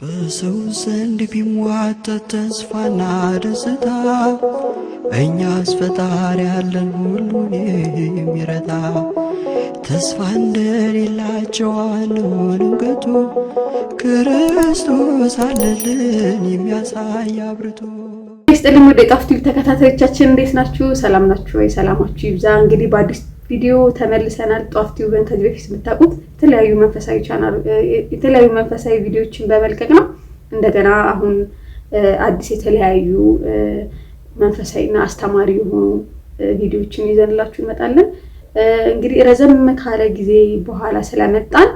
በሰው ዘንድ ቢሟጠጥ ተስፋና ደስታ እኛስ ፈጣሪ ያለን ሁሉን የሚረዳ ተስፋ እንደሌላቸው አንሆንም ከቶ ክርስቶስ አለልን የሚያሳይ አብርቶ። ይስጥልኝ ወደ ጣፍ ቲቪ ተከታታዮቻችን እንዴት ናችሁ? ሰላም ናችሁ ወይ? ሰላማችሁ ይብዛ። እንግዲህ በአዲስ ቪዲዮ ተመልሰናል። ጣፍ ቲቪን ከዚህ በፊት የምታውቁት የተለያዩ መንፈሳዊ ቪዲዮዎችን በመልቀቅ ነው። እንደገና አሁን አዲስ የተለያዩ መንፈሳዊና አስተማሪ የሆኑ ቪዲዮዎችን ይዘንላችሁ እንመጣለን። እንግዲህ ረዘም ካለ ጊዜ በኋላ ስለመጣን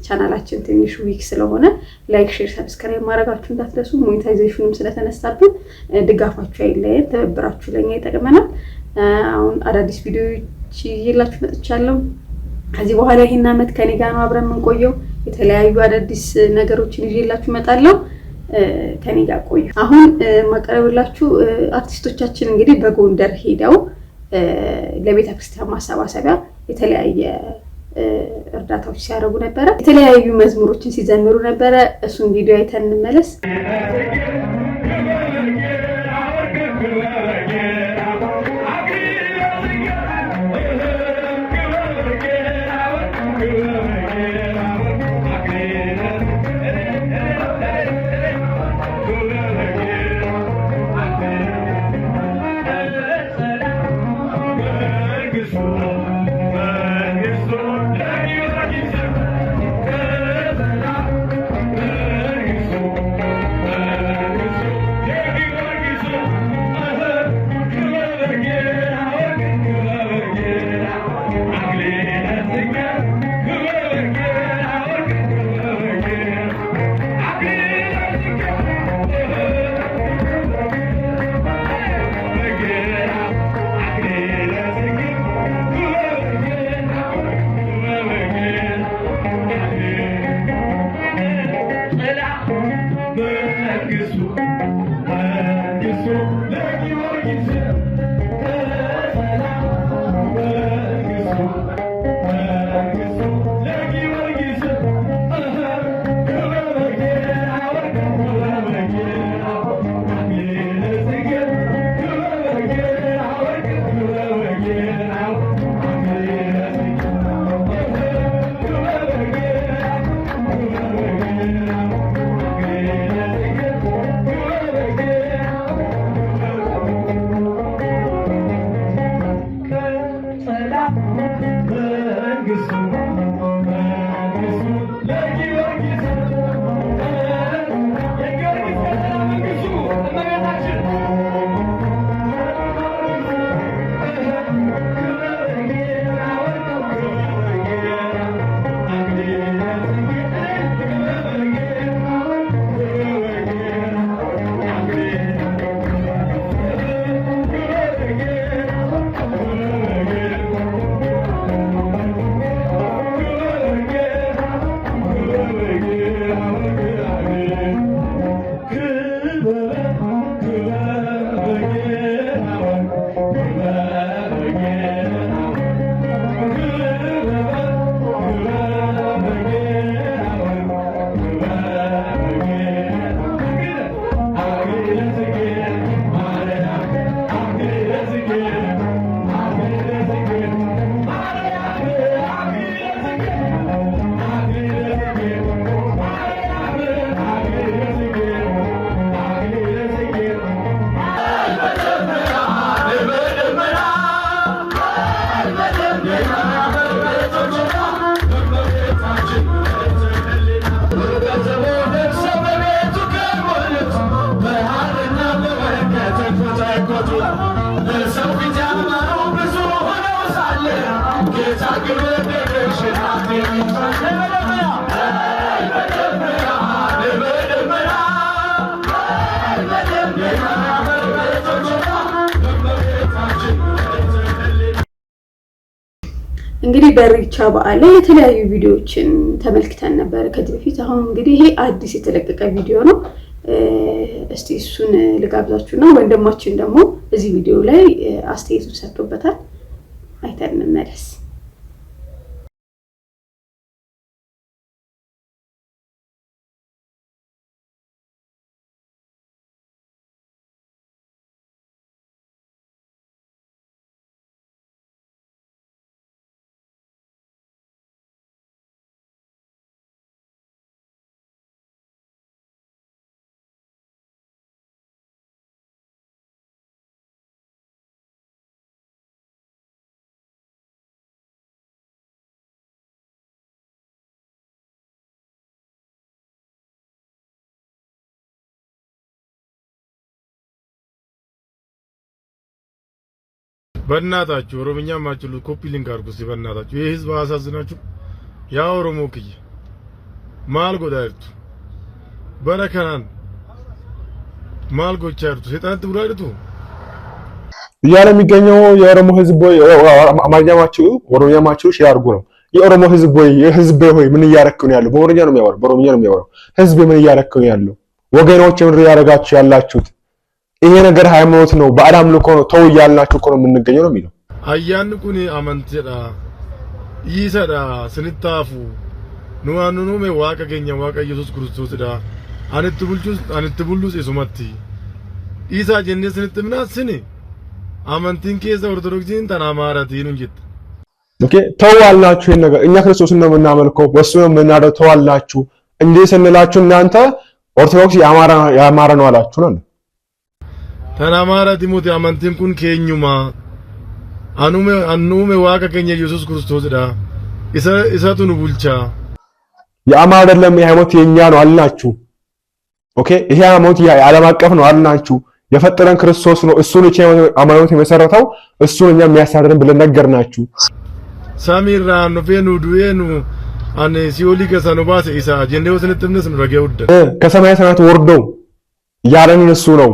ቻናላችን ትንሽ ዊክ ስለሆነ ላይክ፣ ሼር፣ ሰብስክራይብ ማድረጋችሁ እንዳትረሱ። ሞኔታይዜሽኑም ስለተነሳብን ድጋፋችሁ አይለየን፣ ተባብራችሁ ለኛ ይጠቅመናል። አሁን አዳዲስ ቪዲዮዎች ይዤላችሁ መጥቻለሁ። ከዚህ በኋላ ይሄን አመት ከኔ ጋር ነው አብረን የምንቆየው። የተለያዩ አዳዲስ ነገሮችን ይዤላችሁ እመጣለሁ። ከኔ ጋር ቆዩ። አሁን ማቀረብላችሁ አርቲስቶቻችን እንግዲህ በጎንደር ሄደው ለቤተ ክርስቲያን ማሰባሰቢያ የተለያየ እርዳታዎች ሲያደርጉ ነበረ። የተለያዩ መዝሙሮችን ሲዘምሩ ነበረ። እሱን ቪዲዮ አይተን እንመለስ። እንግዲህ በኢሬቻ በዓል ላይ የተለያዩ ቪዲዮዎችን ተመልክተን ነበር ከዚህ በፊት። አሁን እንግዲህ ይሄ አዲስ የተለቀቀ ቪዲዮ ነው። እስቲ እሱን ልጋብዛችሁና ወንድማችን ደግሞ እዚህ ቪዲዮ ላይ አስተያየቱን ሰጥቶበታል። አይተን እንመለስ። በእናታችሁ ኦሮምኛ ማችሉ ኮፒ ሊንክ አድርጉ እስቲ በእናታችሁ። ይሄ ህዝብ አሳዝናችሁ። ያ ኦሮሞ ክይ ማል ጎዳይርቱ በረከናን ማል ጎቻርቱ ሰይጣን ትብራይቱ እያለ የሚገኘው የኦሮሞ ህዝብ ወይ አማርኛማችሁ ኦሮሚያማችሁ ሼር አድርጉ ነው። የኦሮሞ ህዝብ ወይ የህዝብ ሆይ ምን እያረክ ነው ያለው? በኦሮምኛ ነው የሚያወራው፣ በኦሮምኛ ነው የሚያወራው። ህዝብ ምን እያረክ ነው ያለው? ወገኖች ምን ያረጋችሁ ያላችሁት? ይሄ ነገር ሃይማኖት ነው፣ ባዕድ አምልኮ ነው፣ ተው እያልናችሁ እኮ ነው የምንገኘው ነው የሚለው። አያንኩኒ አመንቴዳ ይሰዳ ስንታፉ ኑዋኑኑሜ ዋቀ ገኛ ዋቀ ኢየሱስ ክርስቶስ ዳ አንት ቡልቹስ የሱመቲ ኢሳ ጀነ ስንትምና ስኒ አመንቲን ከዛ ኦርቶዶክሲን ተናማራቲን እንጂት ኦኬ ተዋልናችሁ። ይሄን ነገር እኛ ክርስቶስን ነው የምናመልከው፣ በሱ ነው የምናደው። ተዋልናችሁ እንዴ ስንላችሁ እናንተ ኦርቶዶክስ ያማራ ነው አላችሁ ነው። ተናማራቲ ሞት አመንቲን ኩን ከኙማ አኑሜ ዋቀ ገኛ ኢየሱስ ክርስቶስ ዳ ኢሳቱን ቡልቻ ያማራ አይደለም፣ የሃይማኖት የኛ ነው አልናችሁ። ኦኬ ይሄ ሃይማኖት የዓለም አቀፍ ነው አልናችሁ። የፈጠረን ክርስቶስ ነው፣ እሱን እቺ ሃይማኖት የመሰረተው እሱን እኛ የሚያሳድረን ብለን ነገርናችሁ። ሳሚራ ኖቬኑ ዱኤኑ አነ ሲኦሊ ከሰኑ ባሰ ኢሳ ጀንዴው ስንጥምነስ ነው ረገውደ ከሰማይ ሰማያት ወርዶ ያረን እሱ ነው፣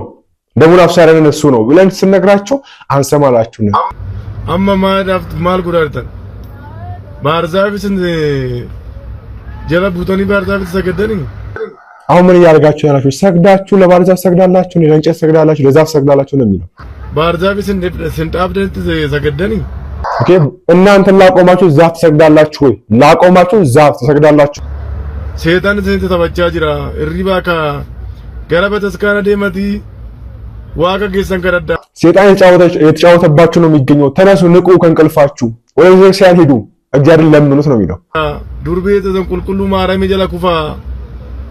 ደሙን አፍሳረን እሱ ነው ብለን ስንነግራችሁ አንሰማላችሁ ነው። አማማ ዳፍት ማል ጉዳርተን ባርዛብስን ጀለቡቶኒ ባርዛብስ ሰገደኒ አሁን ምን ያርጋችሁ ያላችሁ? ሰግዳችሁ ለባርዛፍ ሰግዳላችሁ፣ ለእንጨት ሰግዳላችሁ፣ ለዛፍ ሰግዳላችሁ ነው የሚለው። ባርዛብስን ስንጣብደት ሰገደኒ ኦኬ እናንተ ላቆማችሁ ዛፍ ሰግዳላችሁ ወይ? ላቆማችሁ ዛፍ ሰግዳላችሁ። ሰይጣን ዘንተ ተበቻ ጅራ እሪባካ ገረበተስካና ደመቲ ዋጋ ገሰን ከረዳ ሰይጣን የተጫወተባችሁ ነው የሚገኘው። ተነሱ፣ ንቁ ከእንቅልፋችሁ፣ ወደ ቤተክርስቲያን ሂዱ፣ እግዚአብሔርን ለምኑት ነው የሚለው። ዱርቤተ ዘንቁልቁሉ ማርያም የጀላኩፋ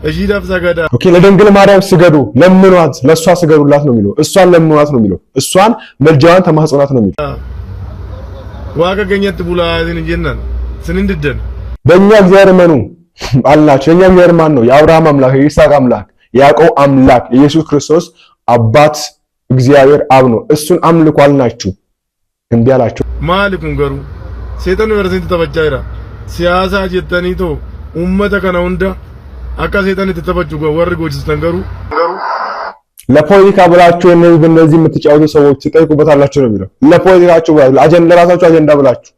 እሺዳፍ ሰገዳ ኦኬ ለድንግል ማርያም ስገዱ፣ ለምኗት፣ ለሷ ስገዱላት ነው የሚለው። እሷን ለምኗት ነው የሚለው። እሷን መልጃዋን ተማጽናት ነው የሚለው። ዋጋ ገኘት ቡላዚን ጀነን ስንንድደን በእኛ እግዚአብሔር መኑ አላችሁ። የኛ እግዚአብሔር ማን ነው? የአብርሃም አምላክ፣ የይስሐቅ አምላክ፣ የያዕቆብ አምላክ፣ የኢየሱስ ክርስቶስ አባት እግዚአብሔር አብ ነው። እሱን አምልኩ አልናችሁ፣ እምቢ አላችሁ። ማልኩን ገሩ ሰይጣን ወርሰን ተበጃይራ ሲያሳ ጀተኒቶ ኡመተ ከነ ሁንዳ አካ ሰይጣን ተተበጁ ወር ጎጅስ ተንገሩ ለፖለቲካ ብላችሁ በእነዚህ የምትጫወቱ ሰዎች ትጠይቁበታላችሁ ነው የሚለው። ለፖለቲካችሁ አጀንዳ ለራሳችሁ አጀንዳ ብላችሁ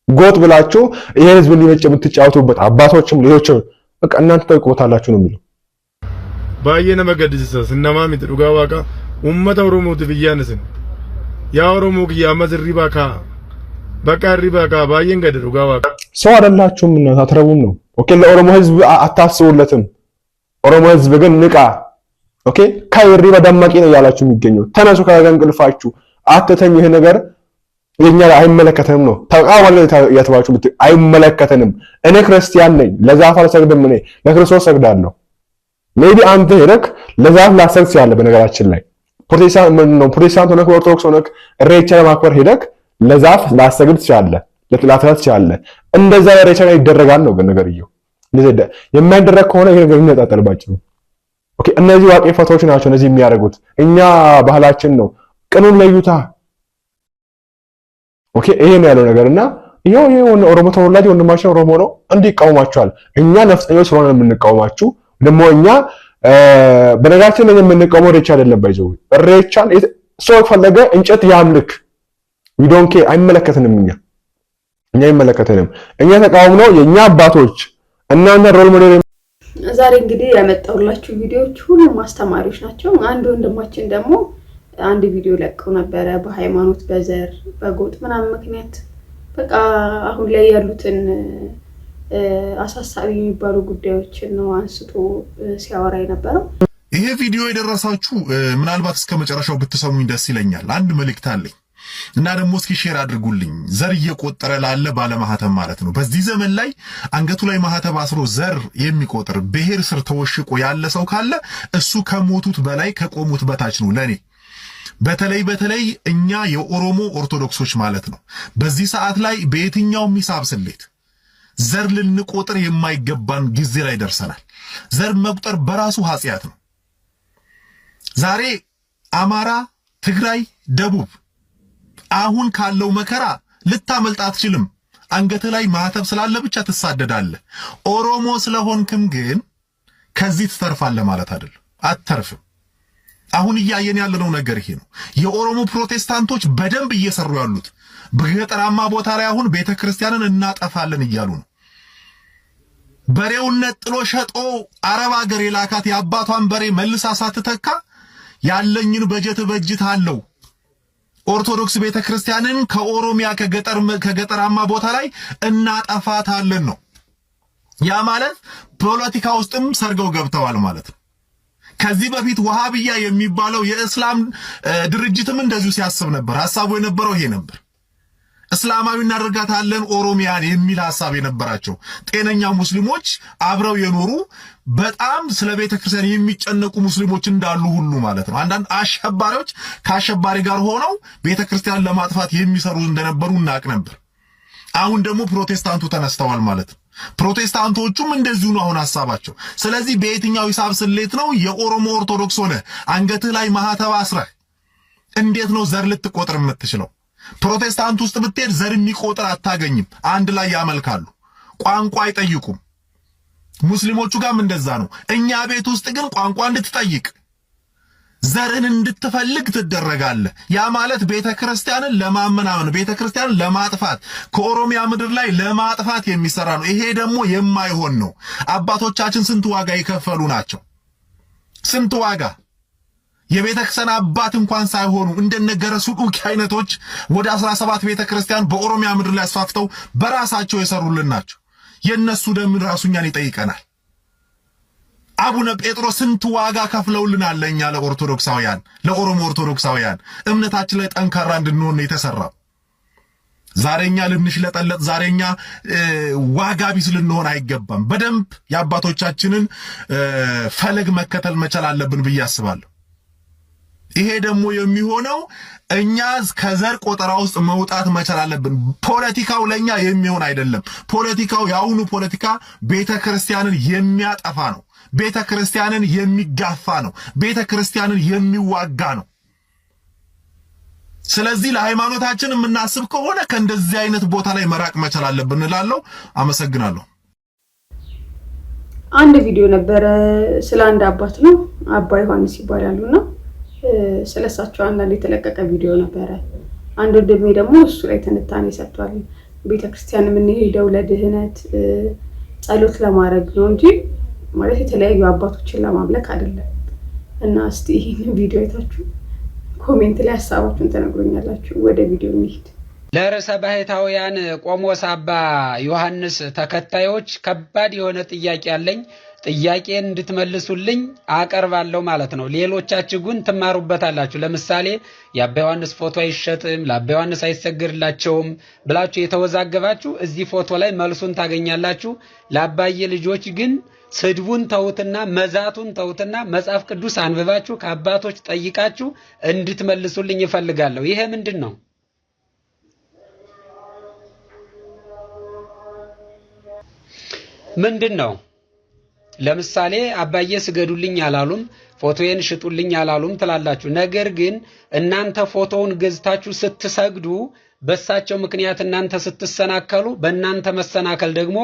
ጎጥ ብላችሁ ይሄ ህዝብ እንዲመጭ የምትጫወቱበት አባቶችም ሌሎችም በቃ እናንተ ትጠይቁበታላችሁ ነው የሚለው። ባየነ መገድስ ስነማም ይጥሩጋ ዋቃ ኡመተ ኦሮሞት ብያነስን ያ ኦሮሞ ግያማ ዝሪባካ በቃ ሪባካ ባየን ገድሩጋ ዋቃ ሰው አይደላችሁም እና አትረቡም ነው። ኦኬ ለኦሮሞ ህዝብ አታስቡለትም። ኦሮሞ ህዝብ ግን ንቃ። ኦኬ ካይሪ በደማቂ ነው ያላችሁ የሚገኘው። ተነሱ ከእንቅልፋችሁ፣ አትተኙ። ይሄ ነገር የኛ አይመለከተንም ነው። ተቃዋሚ ያተባችሁ አይመለከተንም። እኔ ክርስቲያን ነኝ፣ ለዛፍ አልሰግድም፣ እኔ ለክርስቶስ ሰግዳለሁ። ሜቢ አንተ ሄደክ ለዛፍ ላሰግድ ትችላለህ። በነገራችን ላይ ፕሮቴስታንት ሆነክ ኦርቶዶክስ ሆነክ ኢሬቻ ለማክበር ሄደክ ለዛፍ ላሰግድ ትችላለህ፣ ለጥላታት ትችላለህ። እንደዛ ኢሬቻ ላይ ይደረጋል ነው ግን ነገርየው። እንደዚህ የማይደረግ ከሆነ ይሄ ነገር ይነጣጠልባችሁ። ኦኬ እነዚህ ዋቄ ፈቶች ናቸው እነዚህ የሚያደርጉት። እኛ ባህላችን ነው። ቅኑን ለዩታ። ኦኬ ይሄ ነው ያለው ነገርና ይሄ ኦሮሞ ተወላጅ ወንድማችን ኦሮሞ ነው እንዲቃወማቸዋል። እኛ ነፍጠኞች ስለሆነ የምንቃወማችሁ ደግሞ እኛ በነገራችን ላይ የምንቃወመው ኢሬቻ አይደለም። ባይዘው ኢሬቻን ሰው ፈለገ እንጨት ያምልክ we don't care አይመለከተንም። እኛ አይመለከተንም። እኛ ተቃውመው የኛ አባቶች እናንተ ሮል ሞዴል። ዛሬ እንግዲህ ያመጣሁላችሁ ቪዲዮዎች ሁሉም አስተማሪዎች ናቸው። አንድ ወንድማችን ደግሞ አንድ ቪዲዮ ለቀው ነበረ በሃይማኖት በዘር በጎጥ ምናምን ምክንያት በቃ አሁን ላይ ያሉትን አሳሳቢ የሚባሉ ጉዳዮችን ነው አንስቶ ሲያወራ የነበረው። ይሄ ቪዲዮ የደረሳችሁ ምናልባት እስከ መጨረሻው ብትሰሙኝ ደስ ይለኛል። አንድ መልእክት አለኝ እና ደግሞ እስኪ ሼር አድርጉልኝ። ዘር እየቆጠረ ላለ ባለማህተም ማለት ነው። በዚህ ዘመን ላይ አንገቱ ላይ ማህተብ አስሮ ዘር የሚቆጥር ብሔር ስር ተወሽቆ ያለ ሰው ካለ እሱ ከሞቱት በላይ ከቆሙት በታች ነው ለኔ። በተለይ እኛ የኦሮሞ ኦርቶዶክሶች ማለት ነው በዚህ ሰዓት ላይ በየትኛውም ሂሳብ ስሌት ዘር ልንቆጥር የማይገባን ጊዜ ላይ ደርሰናል። ዘር መቁጠር በራሱ ኃጢአት ነው። ዛሬ አማራ፣ ትግራይ፣ ደቡብ አሁን ካለው መከራ ልታመልጥ አትችልም። አንገት ላይ ማህተብ ስላለ ብቻ ትሳደዳለህ። ኦሮሞ ስለሆንክም ግን ከዚህ ትተርፋለህ ማለት አይደለም። አትተርፍም። አሁን እያየን ያለነው ነገር ይሄ ነው። የኦሮሞ ፕሮቴስታንቶች በደንብ እየሰሩ ያሉት በገጠራማ ቦታ ላይ አሁን ቤተክርስቲያንን እናጠፋለን እያሉ ነው። በሬውን ነጥሎ ሸጦ አረብ ሀገር የላካት የአባቷን በሬ መልሳ ሳትተካ ያለኝን በጀት በጅታለሁ ኦርቶዶክስ ቤተክርስቲያንን ከኦሮሚያ ከገጠራማ ቦታ ላይ እናጠፋታለን ነው። ያ ማለት ፖለቲካ ውስጥም ሰርገው ገብተዋል ማለት ነው። ከዚህ በፊት ወሃቢያ የሚባለው የእስላም ድርጅትም እንደዚሁ ሲያስብ ነበር። ሐሳቡ የነበረው ይሄ ነበር። እስላማዊ እናደርጋታለን ኦሮሚያን የሚል ሐሳብ የነበራቸው ጤነኛ ሙስሊሞች አብረው የኖሩ በጣም ስለ ቤተክርስቲያን የሚጨነቁ ሙስሊሞች እንዳሉ ሁሉ ማለት ነው። አንዳንድ አሸባሪዎች ከአሸባሪ ጋር ሆነው ቤተክርስቲያን ለማጥፋት የሚሰሩ እንደነበሩ እናቅ ነበር። አሁን ደግሞ ፕሮቴስታንቱ ተነስተዋል ማለት ነው። ፕሮቴስታንቶቹም እንደዚሁ ነው አሁን ሐሳባቸው። ስለዚህ በየትኛው ሂሳብ ስሌት ነው የኦሮሞ ኦርቶዶክስ ሆነ አንገትህ ላይ ማህተብ አስረህ እንዴት ነው ዘር ልትቆጥር የምትችለው? ፕሮቴስታንት ውስጥ ብትሄድ ዘር የሚቆጥር አታገኝም። አንድ ላይ ያመልካሉ። ቋንቋ አይጠይቁም። ሙስሊሞቹ ጋርም እንደዛ ነው። እኛ ቤት ውስጥ ግን ቋንቋ እንድትጠይቅ ዘርን እንድትፈልግ ትደረጋለህ። ያ ማለት ቤተክርስቲያንን ለማመናመን ቤተክርስቲያንን ለማጥፋት ከኦሮሚያ ምድር ላይ ለማጥፋት የሚሰራ ነው። ይሄ ደግሞ የማይሆን ነው። አባቶቻችን ስንት ዋጋ የከፈሉ ናቸው። ስንት ዋጋ የቤተክርስቲያን አባት እንኳን ሳይሆኑ እንደነገረሱ ዱኪ አይነቶች ወደ 17 ቤተክርስቲያን በኦሮሚያ ምድር ላይ አስፋፍተው በራሳቸው የሰሩልን ናቸው። የነሱ ደም ራሱኛን ይጠይቀናል። አቡነ ጴጥሮስ ስንት ዋጋ ከፍለውልናል ለኛ ለኦርቶዶክሳውያን ለኦሮሞ ኦርቶዶክሳውያን እምነታችን ላይ ጠንካራ እንድንሆን የተሰራው። ዛሬኛ ልንሽለጠለጥ ዛሬኛ ዋጋ ቢስ ልንሆን አይገባም። በደንብ የአባቶቻችንን ፈለግ መከተል መቻል አለብን ብዬ አስባለሁ። ይሄ ደግሞ የሚሆነው እኛ ከዘር ቆጠራ ውስጥ መውጣት መቻል አለብን። ፖለቲካው ለኛ የሚሆን አይደለም። ፖለቲካው ያሁኑ ፖለቲካ ቤተክርስቲያንን የሚያጠፋ ነው። ቤተክርስቲያንን የሚጋፋ ነው። ቤተክርስቲያንን የሚዋጋ ነው። ስለዚህ ለሃይማኖታችን የምናስብ ከሆነ ከእንደዚህ አይነት ቦታ ላይ መራቅ መቻል አለብን እላለሁ። አመሰግናለሁ። አንድ ቪዲዮ ነበረ ስለ አንድ አባት ነው። አባ ዮሐንስ ይባላሉና ስለሳቸው አንዳንድ የተለቀቀ ቪዲዮ ነበረ። አንድ ወንድሜ ደግሞ እሱ ላይ ትንታኔ ሰጥቷል። ቤተክርስቲያን የምንሄደው ለድህነት ጸሎት ለማድረግ ነው እንጂ ማለት የተለያዩ አባቶችን ለማምለክ አይደለም። እና እስቲ ይሄን ቪዲዮ አይታችሁ ኮሜንት ላይ ሐሳባችሁን ተነግሩኛላችሁ። ወደ ቪዲዮ እንሂድ። ለርዕሰ ባህታውያን ቆሞስ አባ ዮሐንስ ተከታዮች ከባድ የሆነ ጥያቄ አለኝ። ጥያቄን እንድትመልሱልኝ አቀርባለሁ ማለት ነው። ሌሎቻችሁ ግን ትማሩበታላችሁ። ለምሳሌ የአባ ዮሐንስ ፎቶ አይሸጥም፣ ለአባ ዮሐንስ አይሰግድላቸውም ብላችሁ የተወዛገባችሁ እዚህ ፎቶ ላይ መልሱን ታገኛላችሁ። ለአባዬ ልጆች ግን ስድቡን ተውትና መዛቱን ተውትና መጽሐፍ ቅዱስ አንብባችሁ ከአባቶች ጠይቃችሁ እንድትመልሱልኝ ይፈልጋለሁ። ይሄ ምንድን ነው? ምንድን ነው? ለምሳሌ አባዬ ስገዱልኝ አላሉም፣ ፎቶዬን ሽጡልኝ አላሉም ትላላችሁ። ነገር ግን እናንተ ፎቶውን ገዝታችሁ ስትሰግዱ በእሳቸው ምክንያት እናንተ ስትሰናከሉ በእናንተ መሰናከል ደግሞ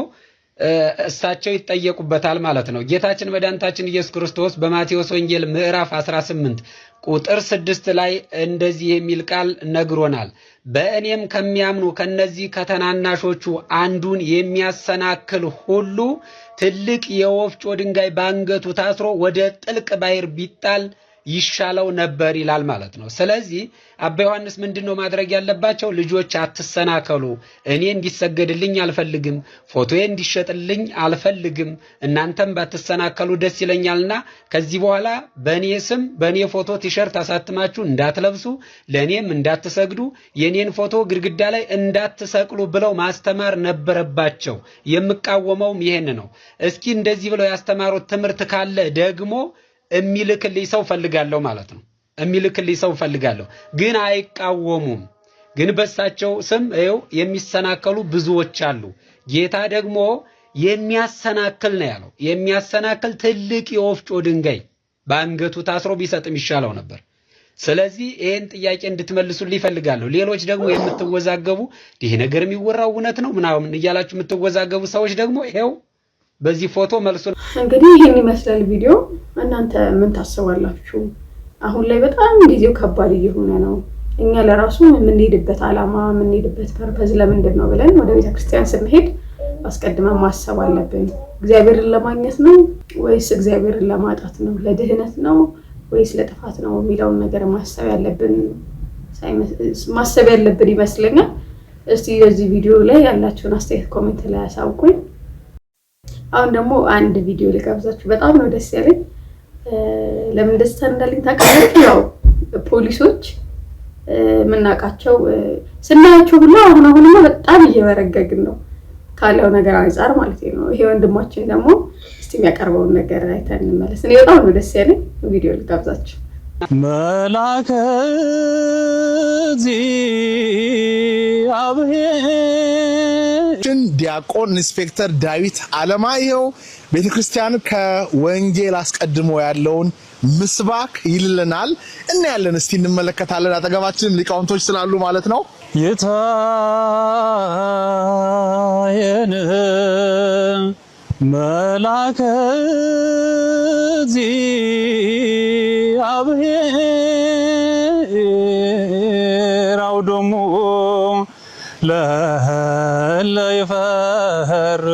እሳቸው ይጠየቁበታል ማለት ነው። ጌታችን መድኃኒታችን ኢየሱስ ክርስቶስ በማቴዎስ ወንጌል ምዕራፍ 18 ቁጥር 6 ላይ እንደዚህ የሚል ቃል ነግሮናል። በእኔም ከሚያምኑ ከነዚህ ከተናናሾቹ አንዱን የሚያሰናክል ሁሉ ትልቅ የወፍጮ ድንጋይ ባንገቱ ታስሮ ወደ ጥልቅ ባሕር ቢጣል ይሻለው ነበር ይላል ማለት ነው። ስለዚህ አባ ዮሐንስ ምንድነው ማድረግ ያለባቸው? ልጆች አትሰናከሉ፣ እኔ እንዲሰገድልኝ አልፈልግም፣ ፎቶዬ እንዲሸጥልኝ አልፈልግም፣ እናንተም ባትሰናከሉ ደስ ይለኛልና ከዚህ በኋላ በእኔ ስም በእኔ ፎቶ ቲሸርት አሳትማችሁ እንዳትለብሱ፣ ለእኔም እንዳትሰግዱ፣ የኔን ፎቶ ግድግዳ ላይ እንዳትሰቅሉ ብለው ማስተማር ነበረባቸው። የምቃወመውም ይሄን ነው። እስኪ እንደዚህ ብለው ያስተማሩት ትምህርት ካለ ደግሞ የሚልክልኝ ሰው ፈልጋለሁ ማለት ነው። የሚልክልኝ ሰው ፈልጋለሁ። ግን አይቃወሙም። ግን በሳቸው ስም ይኸው የሚሰናከሉ ብዙዎች አሉ። ጌታ ደግሞ የሚያሰናክል ነው ያለው። የሚያሰናክል ትልቅ የወፍጮ ድንጋይ በአንገቱ ታስሮ ቢሰጥም ይሻለው ነበር። ስለዚህ ይሄን ጥያቄ እንድትመልሱልኝ እፈልጋለሁ። ሌሎች ደግሞ የምትወዛገቡ ይሄ ነገር የሚወራው እውነት ነው ምናምን እያላችሁ የምትወዛገቡ ሰዎች ደግሞ ይሄው በዚህ ፎቶ መልሱ። እንግዲህ ይሄን ይመስላል ቪዲዮ። እናንተ ምን ታስባላችሁ? አሁን ላይ በጣም ጊዜው ከባድ እየሆነ ነው። እኛ ለራሱ የምንሄድበት ዓላማ የምንሄድበት ፐርፐዝ ለምንድን ነው ብለን ወደ ቤተክርስቲያን ስንሄድ አስቀድመን ማሰብ አለብን። እግዚአብሔርን ለማግኘት ነው ወይስ እግዚአብሔርን ለማጣት ነው? ለድህነት ነው ወይስ ለጥፋት ነው የሚለውን ነገር ማሰብ ያለብን ይመስለኛል። እስቲ በዚህ ቪዲዮ ላይ ያላችሁን አስተያየት ኮሜንት ላይ አሳውቁኝ። አሁን ደግሞ አንድ ቪዲዮ ልጋብዛችሁ። በጣም ነው ደስ ያለኝ። ለምን ደስታ እንዳለኝ ታውቃላችሁ? ያው ፖሊሶች የምናውቃቸው ስናያቸው ሁሉ አሁንማ በጣም እየበረገግን ነው ካለው ነገር አንፃር ማለት ነው። ይሄ ወንድማችን ደግሞ እስቲ የሚያቀርበውን ነገር አይተን እንመለስ። እኔ በጣም ነው ደስ ያለኝ። ቪዲዮ ልጋብዛችሁ። መላከ እግዚአብሔር ዲያቆን ኢንስፔክተር ዳዊት አለማየሁ ቤተክርስቲያን ከወንጌል አስቀድሞ ያለውን ምስባክ ይልልናል። እናያለን፣ እስቲ እንመለከታለን። አጠገባችን ሊቃውንቶች ስላሉ ማለት ነው። የታየን መላከ እግዚአብሔር አውዶሙ ለለ ይፈርዎ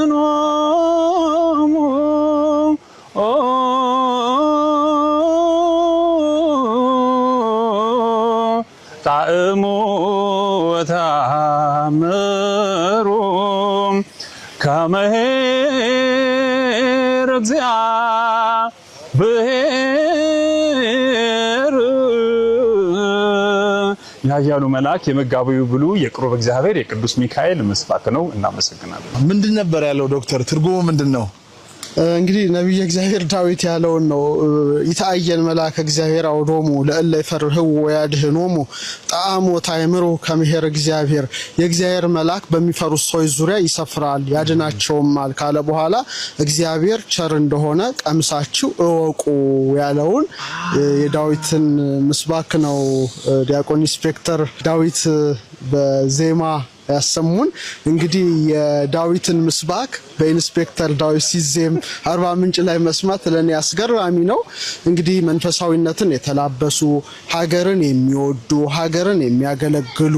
ወአድኅኖሙ ጣዕሙ ወተአምሩ ከመ ኄር እግዚአብሔር ያያሉ መልአክ የመጋቢው ብሉ የቅሩብ እግዚአብሔር የቅዱስ ሚካኤል ምስባክ ነው። እናመሰግናለን። ምንድን ነበር ያለው ዶክተር? ትርጉሙ ምንድን ነው? እንግዲህ ነብየ እግዚአብሔር ዳዊት ያለውን ነው። ይታየን መልአከ እግዚአብሔር አውዶሙ ለእለ ይፈርህው ወያድኅኖሙ ጣዕሙ ወተአምሩ ከመ ኄር እግዚአብሔር፣ የእግዚአብሔር መልአክ በሚፈሩት ሰዎች ዙሪያ ይሰፍራል ያድናቸውማል ካለ በኋላ እግዚአብሔር ቸር እንደሆነ ቀምሳችሁ እወቁ ያለውን የዳዊትን ምስባክ ነው ዲያቆን ኢንስፔክተር ዳዊት በዜማ ያሰሙን። እንግዲህ የዳዊትን ምስባክ በኢንስፔክተር ዳዊት ሲዜም አርባ ምንጭ ላይ መስማት ለኔ አስገራሚ ነው። እንግዲህ መንፈሳዊነትን የተላበሱ ሀገርን የሚወዱ ሀገርን የሚያገለግሉ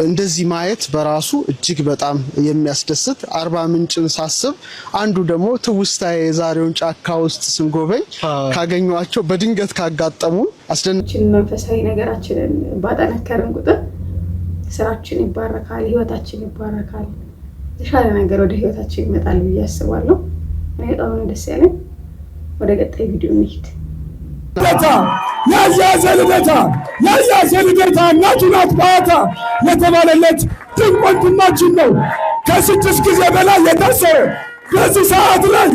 እንደዚህ ማየት በራሱ እጅግ በጣም የሚያስደስት። አርባ ምንጭን ሳስብ አንዱ ደግሞ ትውስታዬ የዛሬውን ጫካ ውስጥ ስንጎበኝ ካገኟቸው በድንገት ካጋጠሙ አስደናቂ መንፈሳዊ ነገራችንን ባጠነከርን ቁጥር ስራችን ይባረካል፣ ህይወታችን ይባረካል፣ የተሻለ ነገር ወደ ህይወታችን ይመጣል ብዬ አስባለሁ። እኔ በጣም ነው ደስ ያለኝ። ወደ ቀጣይ ቪዲዮ እንሂድ። ያያዘ ልደታ እናቱ ናት ባታ የተባለለት ድንቅ ወንድማችን ነው። ከ6 ጊዜ በላይ የታሰረ በዚህ ሰዓት ላይ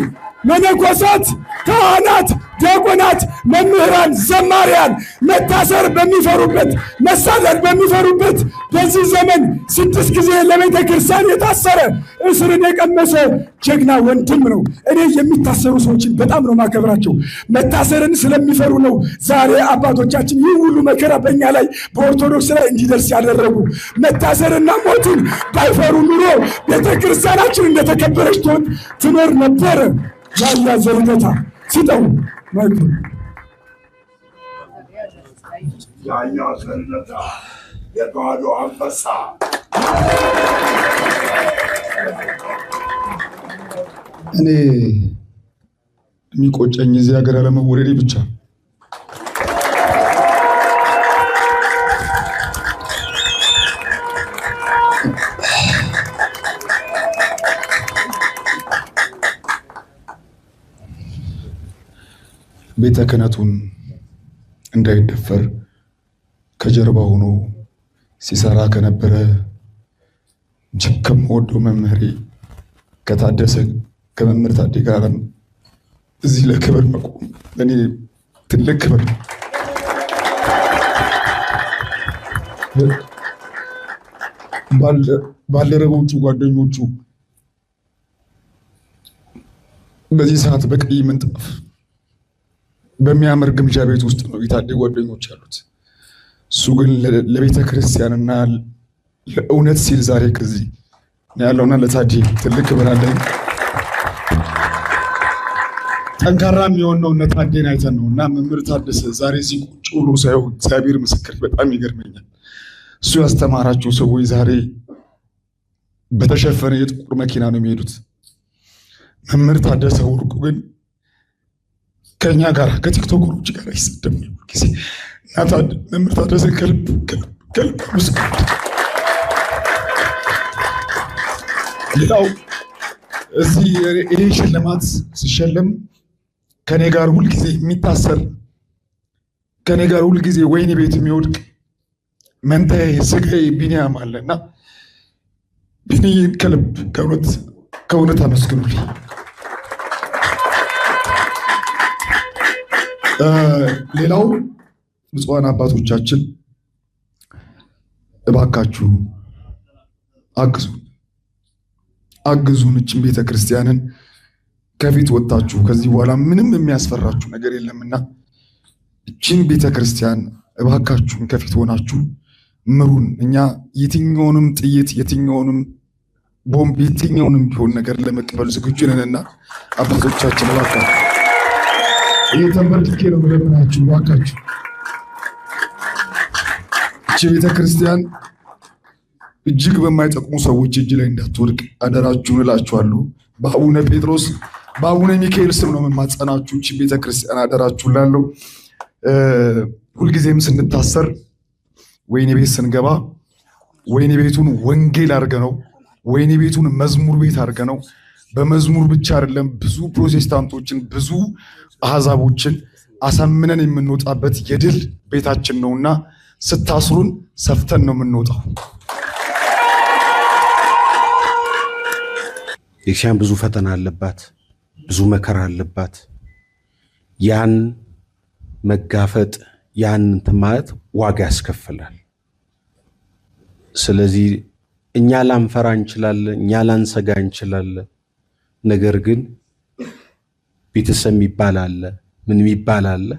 መነኮሳት፣ ካህናት፣ ዲያቆናት፣ መምህራን፣ ዘማሪያን መታሰር በሚፈሩበት መሳደድ በሚፈሩበት በዚህ ዘመን 6 ጊዜ ለቤተ ክርስቲያን የታሰረ እስርን የቀመሰ ጀግና ወንድም ነው። እኔ የሚታሰሩ ሰዎችን በጣም ነው ማከብራቸው። መታሰርን ስለሚፈሩ ነው ዛሬ አባቶቻችን ይህ ሁሉ መከራ በእኛ ላይ በኦርቶዶክስ ላይ እንዲደርስ ያደረጉ። መታሰርና ሞትን ባይፈሩ ኑሮ ቤተ ክርስቲያናችን እንደተከበረች ትኖር ነበረ። ያያዘ ልደታ ሲጠው ማይክሮ ያያዘ ልደታ የተዋሕዶ አንበሳ እኔ የሚቆጨኝ እዚህ ሀገር አለመወለዴ ብቻ። ቤተ ክህነቱን እንዳይደፈር ከጀርባ ሆኖ ሲሰራ ከነበረ እጅግ ከምወደው መምህሬ ከታደሰ ከመምህር ታዴ ጋር እዚህ ለክብር መቆም ለእኔ ትልቅ ክብር ነው። ባልደረቦቹ፣ ጓደኞቹ በዚህ ሰዓት በቀይ ምንጣፍ በሚያምር ግምጃ ቤት ውስጥ ነው የታደጉ ጓደኞች አሉት። እሱ ግን ለቤተ ክርስቲያንና ለእውነት ሲል ዛሬ ከዚህ ያለውና ለታዲ ትልቅ ክብር አለኝ። ጠንካራ የሚሆነው እነ ታዴን አይተን ነው እና መምህር ታደሰ ዛሬ እዚህ ቁጭ ብሎ ሳይሆን እግዚአብሔር ምስክር በጣም ይገርመኛል። እሱ ያስተማራቸው ሰዎች ዛሬ በተሸፈነ የጥቁር መኪና ነው የሚሄዱት። መምህር ታደሰ ወርቁ ግን ከኛ ጋር ከቲክቶከሮች ጋር አይሰደም ጊዜ እና መምህር ታደሰ ከልብ ምስክር። ሌላው እዚህ ይሄ ሽልማት ሲሸለም ከኔ ጋር ሁልጊዜ የሚታሰር ከኔ ጋር ሁልጊዜ ወይኔ ቤት የሚወድቅ መንታዬ ስጋዬ ቢኒያም አለና ቢኒዬን ከልብ ከእውነት አመስግኑልኝ። ሌላው ብፁዓን አባቶቻችን እባካችሁ አግዙን እችን ቤተክርስቲያንን ከፊት ወጣችሁ ከዚህ በኋላ ምንም የሚያስፈራችሁ ነገር የለምና እችን ቤተክርስቲያን እባካችሁን ከፊት ሆናችሁ ምሩን። እኛ የትኛውንም ጥይት የትኛውንም ቦምብ የትኛውንም ቢሆን ነገር ለመቀበል ዝግጁ ነንና አባቶቻችን እባካችሁ ተንበርክኬ ነው የምለምናችሁ። እባካችሁ እቺ ቤተክርስቲያን እጅግ በማይጠቅሙ ሰዎች እጅ ላይ እንዳትወድቅ አደራችሁን እላችኋለሁ። በአቡነ ጴጥሮስ በአቡነ ሚካኤል ስም ነው የምማጸናችሁ። እቺ ቤተክርስቲያን አደራችሁን እላለሁ። ሁልጊዜም ስንታሰር ወይኔ ቤት ስንገባ ወይኔ ቤቱን ወንጌል አድርገነው ወይኔ ቤቱን መዝሙር ቤት አድርገነው በመዝሙር ብቻ አይደለም ብዙ ፕሮቴስታንቶችን ብዙ አሕዛቦችን አሳምነን የምንወጣበት የድል ቤታችን ነውና ስታስሩን ሰፍተን ነው የምንወጣው። ቤተክርስቲያን ብዙ ፈተና አለባት፣ ብዙ መከራ አለባት። ያን መጋፈጥ ያን ማለት ዋጋ ያስከፍላል። ስለዚህ እኛ ላንፈራ እንችላለን፣ እኛ ላንሰጋ እንችላለን። ነገር ግን ቤተሰብ የሚባል አለ፣ ምን የሚባል አለ።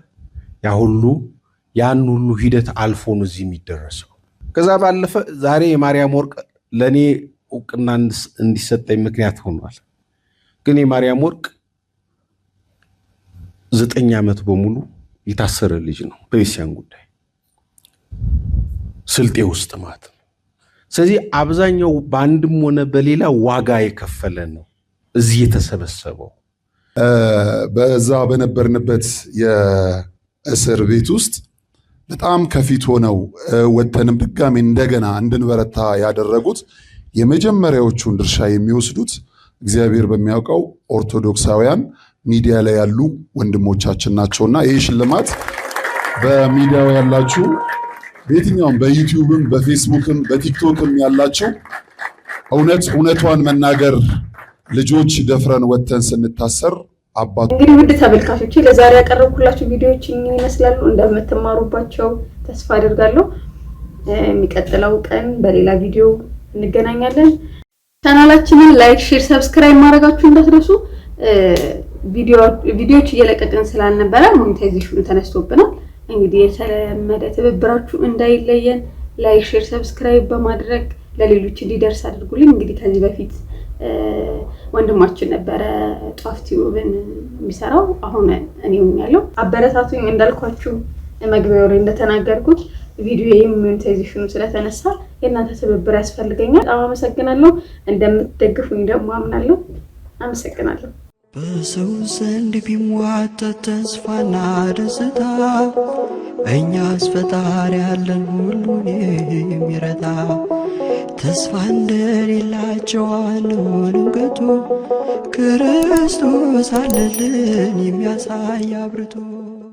ያን ሁሉ ሂደት አልፎ ነው እዚህ የሚደረሰው። ከዛ ባለፈ ዛሬ የማርያም ወርቅ ለኔ እውቅና እንዲሰጠኝ ምክንያት ሆኗል። ግን የማርያም ወርቅ 9 ዓመት በሙሉ የታሰረ ልጅ ነው በቤተክርስቲያን ጉዳይ ስልጤ ውስጥ ማለት ነው። ስለዚህ አብዛኛው በአንድም ሆነ በሌላ ዋጋ የከፈለ ነው እዚህ የተሰበሰበው። በዛ በነበርንበት የእስር ቤት ውስጥ በጣም ከፊት ሆነው ወጥተንም ድጋሜ እንደገና እንድንበረታ ያደረጉት የመጀመሪያዎቹን ድርሻ የሚወስዱት እግዚአብሔር በሚያውቀው ኦርቶዶክሳውያን ሚዲያ ላይ ያሉ ወንድሞቻችን ናቸውና ይህ ሽልማት በሚዲያው ያላችሁ በየትኛውም በዩቲዩብም በፌስቡክም በቲክቶክም ያላችሁ እውነቷን መናገር ልጆች ደፍረን ወጥተን ስንታሰር አባቱ እንግዲህ ውድ ተመልካቾች ለዛሬ ያቀረብኩላችሁ ቪዲዮዎች ይመስላሉ። እንደምትማሩባቸው ተስፋ አደርጋለሁ። የሚቀጥለው ቀን በሌላ ቪዲዮ እንገናኛለን። ቻናላችንን ላይክ፣ ሼር፣ ሰብስክራይብ ማድረጋችሁ እንዳትረሱ። ቪዲዮዎች እየለቀቅን ስላልነበረ ሞኔታይዜሽኑ ተነስቶብናል። እንግዲህ የተለመደ ትብብራችሁ እንዳይለየን ላይክ፣ ሼር፣ ሰብስክራይብ በማድረግ ለሌሎች እንዲደርስ አድርጉልኝ። እንግዲህ ከዚህ በፊት ወንድማችን ነበረ ጧፍ ቲዩብን የሚሰራው፣ አሁን እኔው ያለው አበረታቱኝ። እንዳልኳችሁ መግቢያው ላይ እንደተናገርኩት ቪዲዮዬም ሞኔታይዜሽኑ ስለተነሳ የእናንተ ትብብር ያስፈልገኛል። በጣም አመሰግናለሁ። እንደምትደግፉኝ ደግሞ አምናለሁ። አመሰግናለሁ። በሰው ዘንድ ቢሟጠጥ ተስፋና ደስታ እኛስ ፈጣሪ ያለን ሁሉን የሚረዳ ተስፋ እንደሌላቸው አንሆንም ከቶ ክርስቶስ አለልን የሚያሳይ አብርቶ